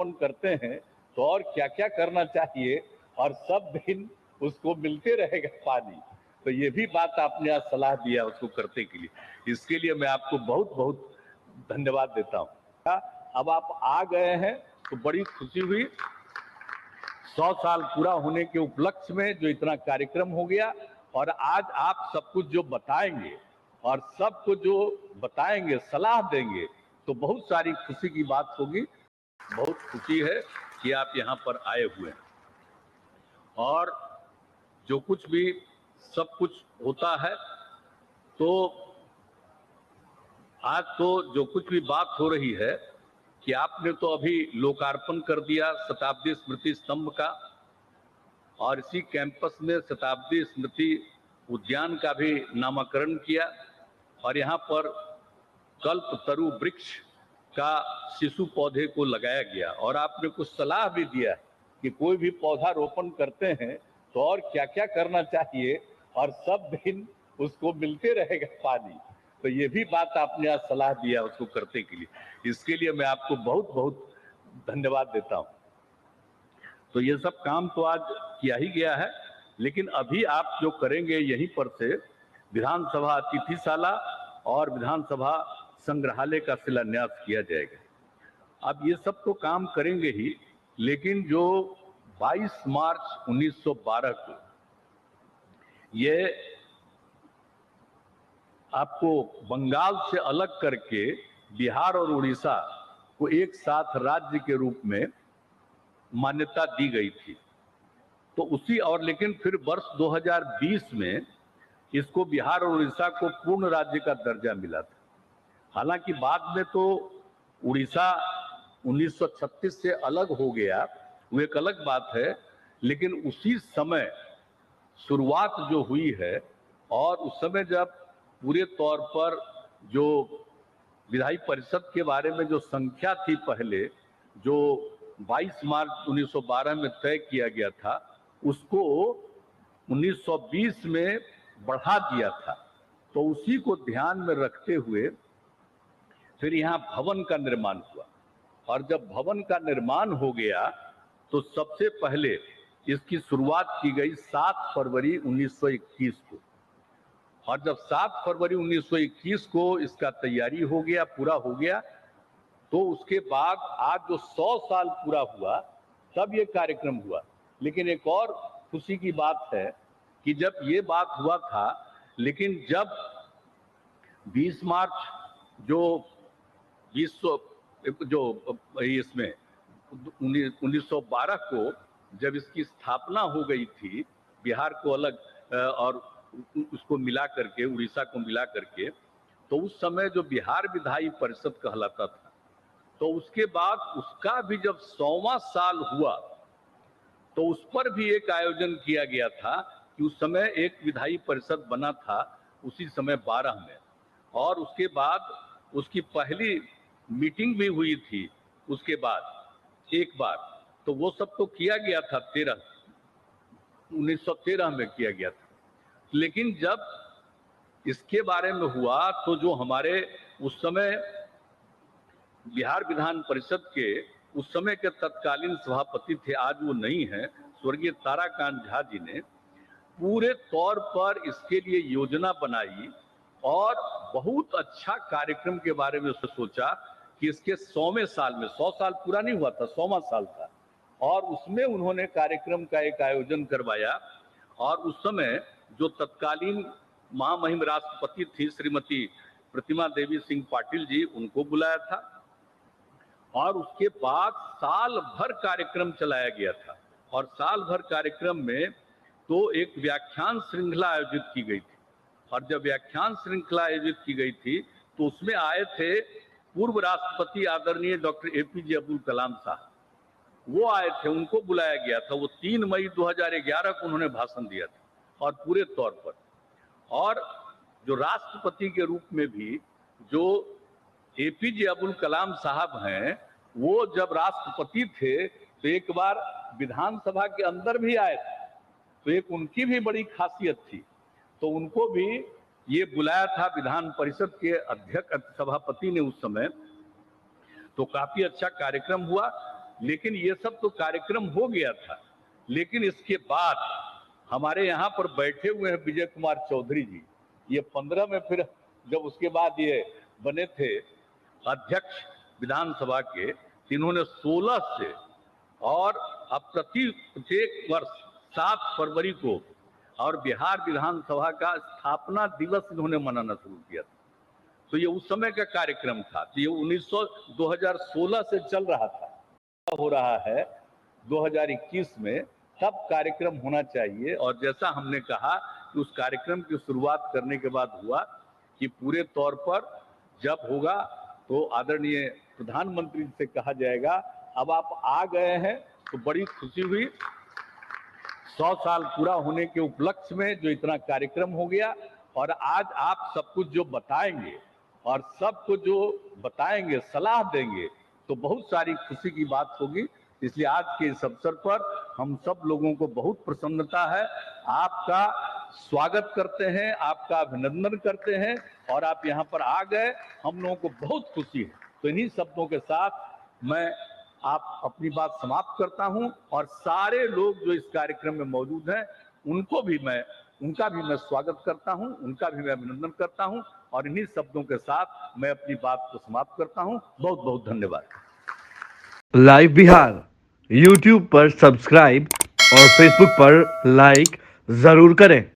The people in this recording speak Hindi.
रोपण करते हैं तो और क्या क्या करना चाहिए, और सब दिन उसको मिलते रहेगा पानी। तो ये भी बात आपने आज सलाह दिया उसको करने के लिए, इसके लिए मैं आपको बहुत बहुत धन्यवाद देता हूँ। अब आप आ गए हैं तो बड़ी खुशी हुई। 100 साल पूरा होने के उपलक्ष्य में जो इतना कार्यक्रम हो गया, और आज आप सब कुछ जो बताएंगे और सबको जो बताएंगे, सलाह देंगे, तो बहुत सारी खुशी की बात होगी। बहुत खुशी है कि आप यहाँ पर आए हुए हैं, और जो कुछ भी सब कुछ होता है तो आज तो जो कुछ भी बात हो रही है कि आपने तो अभी लोकार्पण कर दिया शताब्दी स्मृति स्तंभ का, और इसी कैंपस में शताब्दी स्मृति उद्यान का भी नामकरण किया, और यहाँ पर कल्पतरु वृक्ष का शिशु पौधे को लगाया गया, और आपने कुछ सलाह भी दिया कि कोई भी पौधा रोपण करते हैं तो और क्या क्या करना चाहिए, और सब दिन उसको मिलते रहेगा पानी। तो ये भी बात आपने आज सलाह दिया उसको करने के लिए, इसके लिए मैं आपको बहुत बहुत धन्यवाद देता हूँ। तो ये सब काम तो आज किया ही गया है, लेकिन अभी आप जो करेंगे यहीं पर से विधानसभा अतिथिशाला और विधानसभा संग्रहालय का शिलान्यास किया जाएगा। अब ये सब तो काम करेंगे ही, लेकिन जो 22 मार्च 1912 को ये आपको बंगाल से अलग करके बिहार और उड़ीसा को एक साथ राज्य के रूप में मान्यता दी गई थी, तो उसी और लेकिन फिर वर्ष 2020 में इसको बिहार और उड़ीसा को पूर्ण राज्य का दर्जा मिला था। हालांकि बाद में तो उड़ीसा 1936 से अलग हो गया, वो एक अलग बात है, लेकिन उसी समय शुरुआत जो हुई है, और उस समय जब पूरे तौर पर जो विधायी परिषद के बारे में जो संख्या थी पहले, जो 22 मार्च 1912 में तय किया गया था, उसको 1920 में बढ़ा दिया था। तो उसी को ध्यान में रखते हुए फिर यहाँ भवन का निर्माण हुआ, और जब भवन का निर्माण हो गया तो सबसे पहले इसकी शुरुआत की गई 7 फरवरी 1921 को, और जब 7 फरवरी 1921 को इसका तैयारी हो गया, पूरा हो गया, तो उसके बाद आज जो 100 साल पूरा हुआ तब ये कार्यक्रम हुआ। लेकिन एक और खुशी की बात है कि जब ये बात हुआ था, लेकिन जब 20 मार्च जो इसमें 1912 को जब इसकी स्थापना हो गई थी, बिहार को अलग और उसको मिला करके, उड़ीसा को मिला करके, तो उस समय जो बिहार विधायी परिषद कहलाता था, तो उसके बाद उसका भी जब 100वां साल हुआ तो उस पर भी एक आयोजन किया गया था कि उस समय एक विधायी परिषद बना था उसी समय 12 में, और उसके बाद उसकी पहली मीटिंग भी हुई थी उसके बाद एक बार, तो वो सब तो किया गया था 1913 में किया गया था। लेकिन जब इसके बारे में हुआ तो जो हमारे उस समय बिहार विधान परिषद के उस समय के तत्कालीन सभापति थे, आज वो नहीं है, स्वर्गीय ताराकांत झा जी ने पूरे तौर पर इसके लिए योजना बनाई, और बहुत अच्छा कार्यक्रम के बारे में सोचा कि इसके 100वें साल में, 100 साल पूरा नहीं हुआ था, 100वां साल था, और उसमें उन्होंने कार्यक्रम का एक आयोजन करवाया, और उस समय जो तत्कालीन महामहिम राष्ट्रपति थी श्रीमती प्रतिमा देवी सिंह पाटिल जी, उनको बुलाया था, और उसके बाद साल भर कार्यक्रम चलाया गया था। और साल भर कार्यक्रम में तो एक व्याख्यान श्रृंखला आयोजित की गई थी, और जब व्याख्यान श्रृंखला आयोजित की गई थी तो उसमें आए थे पूर्व राष्ट्रपति आदरणीय डॉक्टर एपीजे अब्दुल कलाम साहब, वो आए थे, उनको बुलाया गया था। वो 3 मई 2011 को उन्होंने भाषण दिया था, और पूरे तौर पर, और जो राष्ट्रपति के रूप में भी जो एपीजे अब्दुल कलाम साहब हैं, वो जब राष्ट्रपति थे तो एक बार विधानसभा के अंदर भी आए थे, तो एक उनकी भी बड़ी खासियत थी, तो उनको भी ये बुलाया था विधान परिषद के अध्यक्ष सभापति ने उस समय। तो काफी अच्छा कार्यक्रम हुआ, लेकिन ये सब तो कार्यक्रम हो गया था। लेकिन इसके बाद हमारे यहाँ पर बैठे हुए हैं विजय कुमार चौधरी जी, ये 15 में फिर जब उसके बाद ये बने थे अध्यक्ष विधानसभा के, इन्होंने 16 से और अब प्रत्येक वर्ष 7 फरवरी को और बिहार विधानसभा का स्थापना दिवस इन्होंने मनाना शुरू किया था। तो ये उस समय का कार्यक्रम था। तो ये 2016 से चल रहा था, हो रहा है 2021 में, तब कार्यक्रम होना चाहिए। और जैसा हमने कहा कि उस कार्यक्रम की शुरुआत करने के बाद हुआ कि पूरे तौर पर जब होगा तो आदरणीय प्रधानमंत्री से कहा जाएगा अब आप आ गए हैं, तो बड़ी खुशी हुई। 100 साल पूरा होने के उपलक्ष्य में जो इतना कार्यक्रम हो गया, और आज आप सब कुछ जो बताएंगे और सबको जो बताएंगे, सलाह देंगे, तो बहुत सारी खुशी की बात होगी। इसलिए आज के इस अवसर पर हम सब लोगों को बहुत प्रसन्नता है, आपका स्वागत करते हैं, आपका अभिनंदन करते हैं, और आप यहाँ पर आ गए, हम लोगों को बहुत खुशी है। तो इन्हीं शब्दों के साथ मैं आप अपनी बात समाप्त करता हूं, और सारे लोग जो इस कार्यक्रम में मौजूद हैं उनका भी मैं स्वागत करता हूं, उनका भी मैं अभिनंदन करता हूं, और इन्हीं शब्दों के साथ मैं अपनी बात को समाप्त करता हूं। बहुत बहुत धन्यवाद। लाइव बिहार YouTube पर सब्सक्राइब और Facebook पर लाइक जरूर करें।